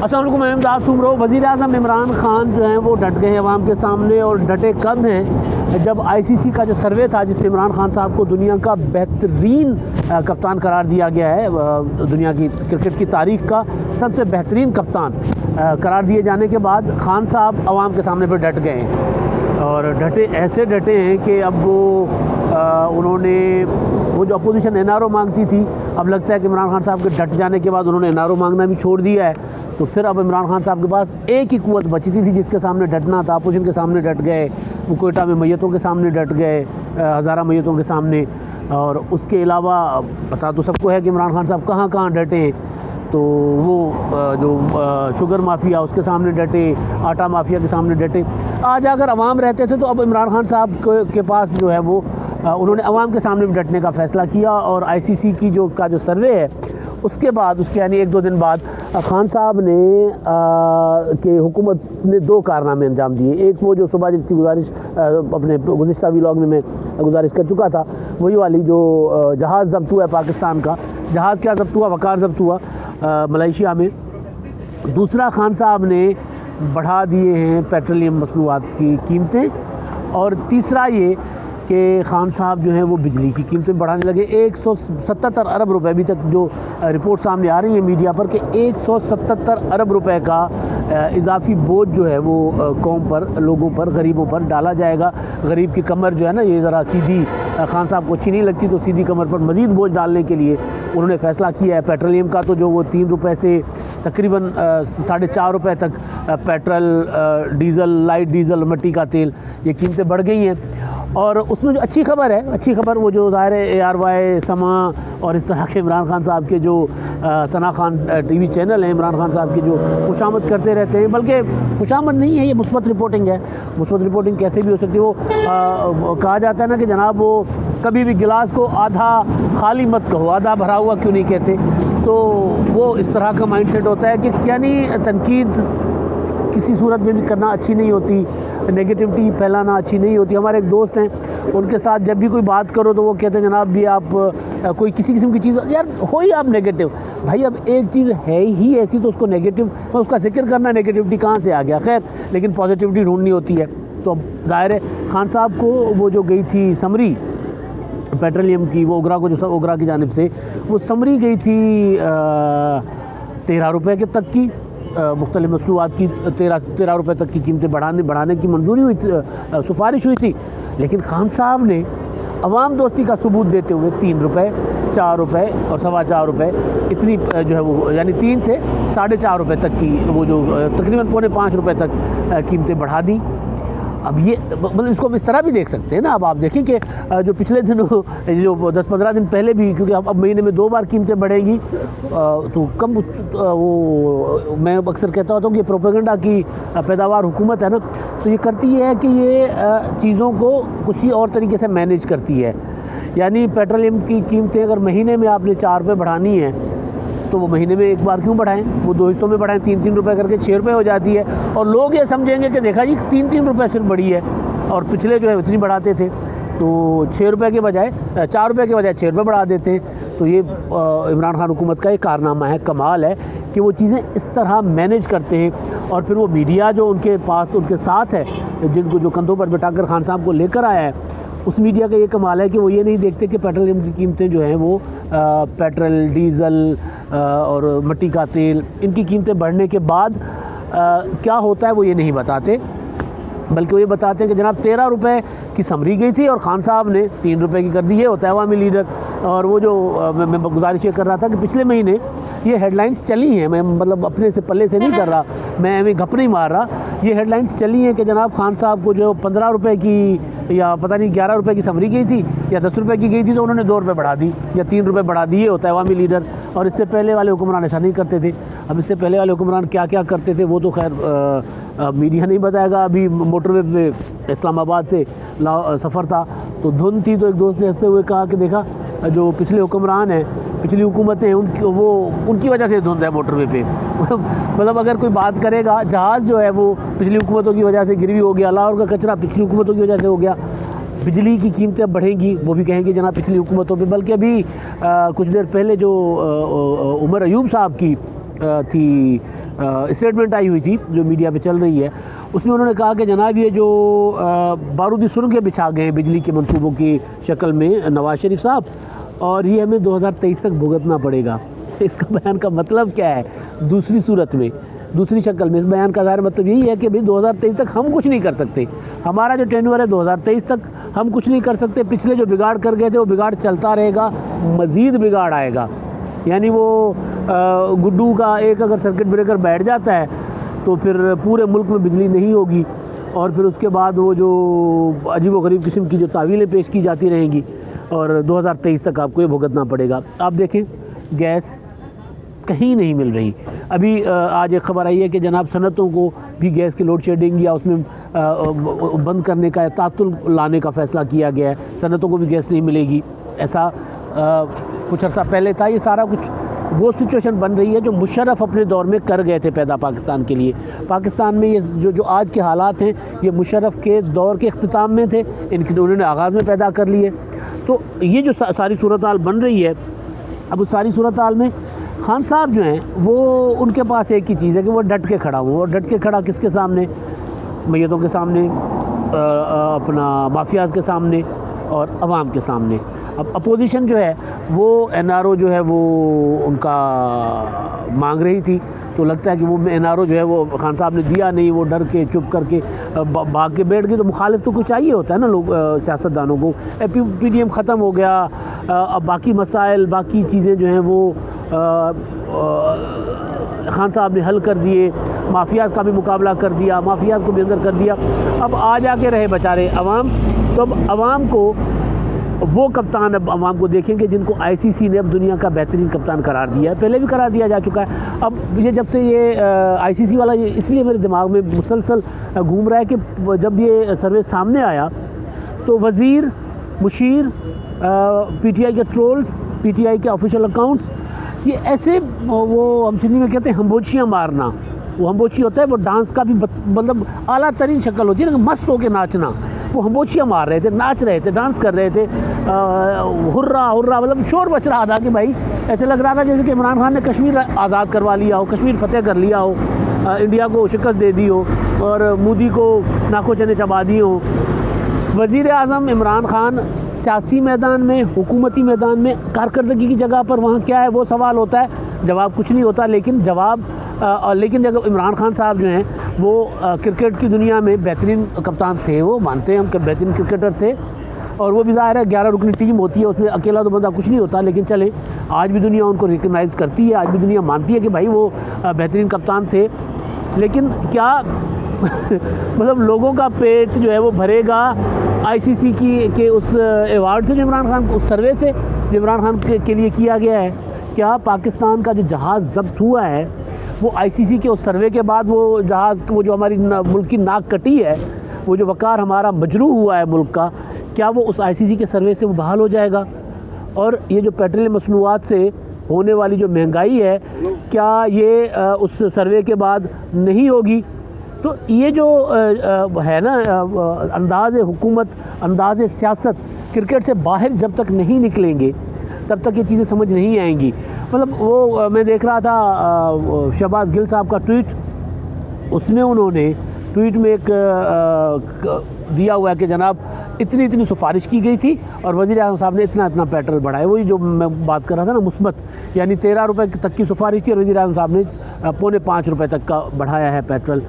अस्सलाम वालेकुम, मैं इमदाद सुमरो। वज़ीर-ए-आज़म इमरान खान जो हैं वो डट गए हैं अवाम के सामने, और डटे कब हैं जब आईसीसी का जो सर्वे था जिसमें इमरान खान साहब को दुनिया का बेहतरीन कप्तान करार दिया गया है, दुनिया की क्रिकेट की तारीख़ का सबसे बेहतरीन कप्तान करार दिए जाने के बाद खान साहब अवाम के सामने पर डट गए हैं। और ऐसे डटे हैं कि अब उन्होंने वो जो अपोजिशन एनआरओ मांगती थी, अब लगता है कि इमरान खान साहब के डट जाने के बाद उन्होंने एनआरओ मांगना भी छोड़ दिया है। तो फिर अब इमरान खान साहब के पास एक ही कुव्वत बची थी जिसके सामने डटना था। अपोजिशन के सामने डट गए, वो कोयटा में मैयतों के सामने डट गए, हज़ारा मैयतों के सामने। और उसके अलावा पता तो सबको है कि इमरान खान साहब कहाँ कहाँ डटे हैं। तो वो जो शुगर माफिया उसके सामने डटे, आटा माफिया के सामने डटे। आज अगर अवाम रहते थे तो अब इमरान खान साहब के पास जो है वो उन्होंने अवाम के सामने भी डटने का फ़ैसला किया। और आईसीसी की जो सर्वे है उसके बाद, उसके यानी 1-2 दिन बाद खान साहब ने कि हुकूमत ने 2 कारनामे अंजाम दिए। एक वो जो सुबह जिसकी गुजारिश अपने गुज़िश्ता व्लॉग में मैं गुजारिश कर चुका था, वही वाली जो जहाज़ ज़ब्त हुआ है पाकिस्तान का। जहाज़ क्या ज़ब्त हुआ? वक़ार ज़ब्त हुआ मलेशिया में। दूसरा, खान साहब ने बढ़ा दिए हैं पेट्रोलियम मसनूआत की कीमतें। और तीसरा ये कि खान साहब जो हैं वो बिजली की कीमतें बढ़ाने लगे। 177 अरब रुपए, अभी तक जो रिपोर्ट सामने आ रही है मीडिया पर कि 177 अरब रुपए का इजाफी बोझ जो है वो कौम पर, लोगों पर, गरीबों पर डाला जाएगा। गरीब की कमर जो है ना, ये ज़रा सीधी खान साहब को अच्छी नहीं लगती, तो सीधी कमर पर मज़ीद बोझ डालने के लिए उन्होंने फ़ैसला किया है। पेट्रोलियम का तो जो वो 3 रुपये से तकरीबन 4.5 रुपये तक पेट्रोल, डीज़ल, लाइट डीज़ल, मिट्टी का तेल, ये कीमतें बढ़ गई हैं। और उसमें जो अच्छी खबर है, अच्छी खबर वो जो ज़ाहिर है ARY, समा और इस तरह के इमरान खान साहब के जो सना खान TV चैनल हैं, इमरान खान साहब की जो खुशामद करते रहते हैं, बल्कि खुशामद नहीं है, ये मुस्बत रिपोर्टिंग है। मुस्बत रिपोर्टिंग कैसे भी हो सकती है। वो कहा जाता है ना कि जनाब वो कभी भी गिलास को आधा खाली मत कहो, आधा भरा हुआ क्यों नहीं कहते। तो वो इस तरह का माइंड सेट होता है कि यानी तनकीद किसी सूरत में भी करना अच्छी नहीं होती, नेगेटिविटी फैलाना अच्छी नहीं होती। हमारे एक दोस्त हैं, उनके साथ जब भी कोई बात करो तो वो कहते हैं जनाब भी आप कोई किसी किस्म की चीज़, यार हो ही आप नेगेटिव। भाई अब एक चीज़ है ही ऐसी तो उसको नेगेटिव, तो उसका जिक्र करना, नेगेटिविटी कहाँ से आ गया। खैर, लेकिन पॉजिटिविटी ढूंढनी होती है। तो अब ज़ाहिर है खान साहब को वो जो गई थी समरी पेट्रोलियम की, वो ओगरा को जो ओगरा की जानिब से वो समरी गई थी 13 रुपये के तक की, मुख्तलिफ मसनूआत की 13 रुपये तक की कीमतें बढ़ाने की मंजूरी हुई थी, सिफारिश हुई थी। लेकिन खान साहब ने अवाम दोस्ती का सबूत देते हुए 3 रुपये, 4 रुपये और 4.25 रुपये, इतनी जो है वो यानी 3 से 4.5 रुपये तक की, वो जो तकरीबन 4.25 रुपये तक कीमतें बढ़ा दी। अब ये मतलब इसको हम इस तरह भी देख सकते हैं ना। अब आप देखें कि जो पिछले दिनों जो 10-15 दिन पहले भी, क्योंकि अब महीने में 2 बार कीमतें बढ़ेंगी, तो कम वो मैं अक्सर कहता होता हूँ कि प्रोपेगेंडा की पैदावार हुकूमत है ना, तो ये करती है कि ये चीज़ों को किसी और तरीके से मैनेज करती है। यानी पेट्रोलियम की कीमतें अगर महीने में आपने 4 रुपये बढ़ानी है तो वो महीने में एक बार क्यों बढ़ाएं, वो 2 हिस्सों में बढ़ाएं, 3-3 रुपये करके 6 रुपये हो जाती है। और लोग ये समझेंगे कि देखा जी 3-3 रुपये सिर्फ बढ़ी है, और पिछले जो है उतनी बढ़ाते थे, तो 6 रुपये के बजाय 4 रुपये के बजाय 6 रुपये बढ़ा देते हैं। तो ये इमरान खान हुकूमत का एक कारनामा है, कमाल है कि वो चीज़ें इस तरह मैनेज करते हैं। और फिर वो मीडिया जो उनके पास, उनके साथ है, जिनको जो कंधों पर बिठाकर खान साहब को लेकर आया है, उस मीडिया का ये कमाल है कि वो ये नहीं देखते कि पेट्रोलियम की कीमतें जो हैं वो पेट्रोल, डीज़ल और मिट्टी का तेल, इनकी कीमतें बढ़ने के बाद क्या होता है वो ये नहीं बताते, बल्कि वो ये बताते हैं कि जनाब 13 रुपये की समरी गई थी और खान साहब ने 3 रुपये की कर दी। ये होता है अवामी लीडर। और वो जो मैं गुजारिश ये कर रहा था कि पिछले महीने ये हेडलाइंस चली हैं, मैं मतलब अपने से पल्ले से नहीं कर रहा, मैं अभी गप नहीं मार रहा, ये हेडलाइंस चली हैं कि जनाब खान साहब को जो 15 रुपये की या पता नहीं 11 रुपये की समरी गई थी या 10 रुपये की गई थी, तो उन्होंने 2 रुपये बढ़ा दी या 3 रुपये बढ़ा दिए। होता है अवामी लीडर। और इससे पहले वाले हुक्मरान ऐसा नहीं करते थे। अब इससे पहले वाले हुक्मरान क्या क्या करते थे वो तो खैर मीडिया नहीं बताएगा। अभी मोटरवे पे इस्लामाबाद से सफ़र था तो धुंध थी, तो एक दोस्त ने हंसते हुए कहा कि देखा जो पिछले हुक्मरान हैं, पिछली हुकूमतें उनकी वजह से धुंध है मोटरवे पे। मतलब अगर कोई बात करेगा, जहाज़ जो है वो पिछली हुकूमतों की वजह से गिरवी हो गया, लाहौर का कचरा पिछली हुकूमतों की वजह से हो गया, बिजली की कीमतें बढ़ेंगी, वो भी कहेंगे जनाब पिछली हुकूमतों पे। बल्कि अभी कुछ देर पहले जो उमर अयूब साहब की थी स्टेटमेंट आई हुई थी जो मीडिया पे चल रही है, उसमें उन्होंने कहा कि जनाब ये जो बारूदी सुरंगें बिछा गए हैं बिजली के मंसूबों की शक्ल में नवाज शरीफ साहब, और ये हमें 2023 तक भुगतना पड़ेगा। इसका बयान का मतलब क्या है? दूसरी सूरत में, दूसरी शक्ल में इस बयान का ज़ाहिर मतलब यही है कि भाई 2023 तक हम कुछ नहीं कर सकते। हमारा जो टेन्योर है 2023 तक हम कुछ नहीं कर सकते। पिछले जो बिगाड़ कर गए थे वो बिगाड़ चलता रहेगा, मज़ीद बिगाड़ आएगा। यानी वो गुड्डू का एक अगर सर्किट ब्रेकर बैठ जाता है तो फिर पूरे मुल्क में बिजली नहीं होगी, और फिर उसके बाद वो जो अजीब-ओ-गरीब किस्म की जो तावीलें पेश की जाती रहेंगी, और 2023 तक आपको ये भुगतना पड़ेगा। आप देखें गैस कहीं नहीं मिल रही। अभी आज एक ख़बर आई है कि जनाब सनतों को भी गैस की लोड शेडिंग या उसमें बंद करने का, तातुल लाने का फ़ैसला किया गया है। सनतों को भी गैस नहीं मिलेगी, ऐसा कुछ अर्सा पहले था। ये सारा कुछ वो सिचुएशन बन रही है जो मुशर्रफ अपने दौर में कर गए थे पैदा पाकिस्तान के लिए। पाकिस्तान में ये जो आज के हालात हैं ये मुशर्रफ के दौर के इख्तिताम में थे, इनके उन्होंने आगाज़ में पैदा कर लिए। तो ये जो सारी सूरत हाल बन रही है, अब उस सारी सूरत हाल में खान साहब जो हैं वो, उनके पास एक ही चीज़ है कि वो डट के खड़ा हुआ। और डट के खड़ा किसके सामने? मैयतों के सामने, अपना माफियाज़ के सामने और अवाम के सामने। अब अपोजिशन जो है वो NRO जो है वो उनका मांग रही थी, तो लगता है कि वो NRO जो है वो खान साहब ने दिया नहीं, वो डर के चुप करके भाग के बैठ गए। तो मुखालिफ तो कुछ चाहिए होता है ना लोग, सियासतदानों को। PDM ख़त्म हो गया, अब बाकी मसाइल, बाकी चीज़ें जो हैं वो खान साहब ने हल कर दिए, माफियाज़ का भी मुकाबला कर दिया, माफियाज़ को भी अंदर कर दिया। अब आ जाके रहे बेचारे अवाम। तो अब अवाम को वो कप्तान, अब अवाम को देखेंगे जिनको ICC ने अब दुनिया का बेहतरीन कप्तान करार दिया है। पहले भी करार दिया जा चुका है। अब ये जब से ये ICC वाला, ये इसलिए मेरे दिमाग में मुसलसल घूम रहा है कि जब ये सर्वे सामने आया तो वज़ीर, मुशीर, PTI के ट्रोल्स, PTI के ऑफिशियल अकाउंट्स, ये ऐसे वो हम सिंधी में कहते हैं हम्बोचियाँ मारना। वो हम्बोची होता है वो डांस का भी मतलब आला तरीन शक्ल होती है ना, मस्त होकर नाचना। वो हम्बोचियाँ मार रहे थे, नाच रहे थे, डांस कर रहे थे, हुर्रा हुर्रा, मतलब शोर मच रहा था कि भाई ऐसे लग रहा था जैसे कि इमरान खान ने कश्मीर आज़ाद करवा लिया हो, कश्मीर फतेह कर लिया हो, इंडिया को शिकस्त दे दी हो और मोदी को नाको चने चबा दिए हो। वज़ीर आज़म इमरान खान सियासी मैदान में, हुकूमती मैदान में कारकर्दगी की जगह पर वहाँ क्या है वो सवाल होता है, जवाब कुछ नहीं होता। लेकिन लेकिन जब इमरान खान साहब जो हैं वो क्रिकेट की दुनिया में बेहतरीन कप्तान थे, वो मानते हैं हम कि बेहतरीन क्रिकेटर थे, और वो भी ज़ाहिर है 11 रुकनी टीम होती है, उसमें अकेला तो बंदा कुछ नहीं होता। लेकिन चले, आज भी दुनिया उनको रिकगनाइज़ करती है, आज भी दुनिया मानती है कि भाई वो बेहतरीन कप्तान थे। लेकिन क्या मतलब लोगों का पेट जो है वो भरेगा ICC के उस अवार्ड से जो इमरान खान, उस सर्वे से जो इमरान खान के लिए किया गया है? क्या पाकिस्तान का जो जहाज़ जब्त हुआ है वो ICC के उस सर्वे के बाद वो जहाज़, वो जो हमारी मुल्क की नाक कटी है, वो जो वक़ार हमारा मजरूह हुआ है मुल्क का, क्या वो उस ICC के सर्वे से वो बहाल हो जाएगा? और ये जो पेट्रोलियम मसनूआत से होने वाली जो महंगाई है, क्या ये उस सर्वे के बाद नहीं होगी? तो ये जो है ना अंदाज़ हुकूमत, अंदाज़ सियासत, क्रिकेट से बाहर जब तक नहीं निकलेंगे तब तक ये चीज़ें समझ नहीं आएंगी। मतलब वो मैं देख रहा था शहबाज गिल साहब का ट्वीट, उसमें उन्होंने ट्वीट में एक दिया हुआ है कि जनाब इतनी सिफारिश की गई थी और वज़ीर आज़म साहब ने इतना पेट्रोल बढ़ाया। वही जो मैं बात कर रहा था ना, मुस्बत, यानी 13 रुपये तक की सिफारिश थी और वज़ीर आज़म साहब ने 4.5 रुपये तक का बढ़ाया है पेट्रोल।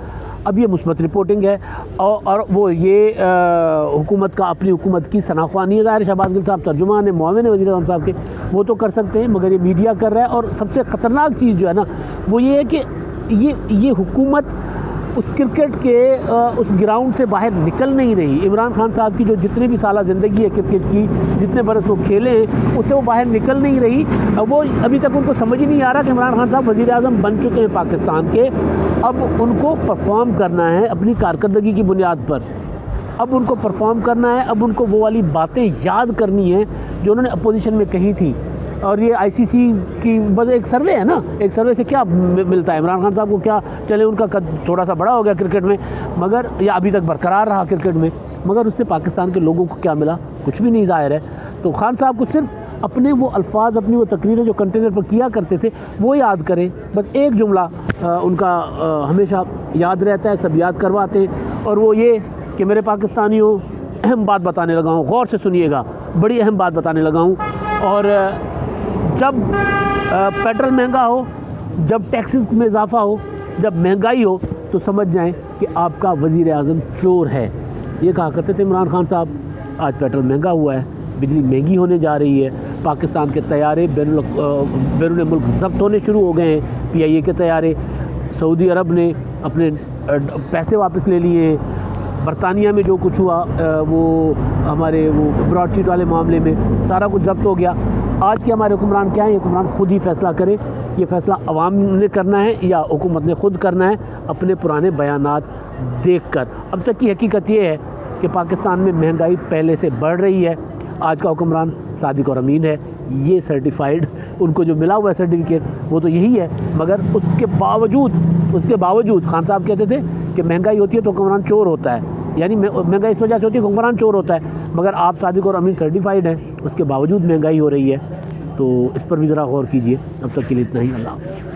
अब ये मुस्बत रिपोर्टिंग है और वो ये हुकूमत का, अपनी हुकूमत की शनाख्वानी है। ज़ाहिर शहबाज गिल साहब तर्जुमान है, मुआविन है वज़ीर आज़म साहब के, वो तो कर सकते हैं, मगर ये मीडिया कर रहा है। और सबसे ख़तरनाक चीज़ जो है ना वो ये है कि ये हुकूमत उस क्रिकेट के उस ग्राउंड से बाहर निकल नहीं रही। इमरान खान साहब की जो जितनी भी साला ज़िंदगी है क्रिकेट की, जितने बरस वो खेले हैं, उससे वो बाहर निकल नहीं रही। वो अभी तक उनको समझ ही नहीं आ रहा कि इमरान खान साहब वज़ीर आज़म बन चुके हैं पाकिस्तान के। अब उनको परफॉर्म करना है अपनी कारकर्दगी की बुनियाद पर, अब उनको परफॉर्म करना है, अब उनको वो वाली बातें याद करनी है जो उन्होंने अपोजिशन में कही थी। और ये ICC की बस एक सर्वे है ना, एक सर्वे से क्या मिलता है? इमरान खान साहब को क्या, चले उनका कद थोड़ा सा बड़ा हो गया क्रिकेट में, मगर या अभी तक बरकरार रहा क्रिकेट में, मगर उससे पाकिस्तान के लोगों को क्या मिला? कुछ भी नहीं ज़ाहिर है। तो खान साहब को सिर्फ अपने वो अल्फाज, अपनी वो तकरीरें जो कंटेनर पर किया करते थे वो याद करें। बस एक जुमला उनका हमेशा याद रहता है, सब याद करवाते हैं, और वो ये कि मेरे पाकिस्तानियों, अहम बात बताने लगा हूँ, गौर से सुनिएगा, बड़ी अहम बात बताने लगा हूँ। और जब पेट्रोल महंगा हो, जब टैक्सेस में इजाफा हो, जब महंगाई हो, तो समझ जाएं कि आपका वज़ीर आज़म चोर है। ये कहा करते थे इमरान खान साहब। आज पेट्रोल महंगा हुआ है, बिजली महंगी होने जा रही है, पाकिस्तान के तैयारे बैरून मुल्क ज़ब्त होने शुरू हो गए हैं, PIA के तैयारे। सऊदी अरब ने अपने पैसे वापस ले लिए हैं। बरतानिया में जो कुछ हुआ वो हमारे वो ब्रॉडशीट वाले मामले में सारा कुछ जब्त हो गया। आज के हमारे हुक्मरान क्या हैं? ये हुक्मरान खुद ही फ़ैसला करें, ये फ़ैसला अवाम ने करना है या हुकूमत ने खुद करना है अपने पुराने बयानात देखकर। अब तक की हकीकत ये है कि पाकिस्तान में महंगाई पहले से बढ़ रही है। आज का हुक्मरान सादिक और अमीन है, ये सर्टिफाइड, उनको जो मिला हुआ है सर्टिफिकेट वो तो यही है। मगर उसके बावजूद खान साहब कहते थे कि महंगाई होती है तो हुक्मरान चोर होता है, यानी महंगाई इस वजह से होती है कि हुक्मरान चोर होता है। मगर आप सादिक और अमीन सर्टिफाइड हैं, उसके बावजूद महंगाई हो रही है, तो इस पर भी ज़रा गौर कीजिए। अब तक के लिए इतना ही। अल्लाह।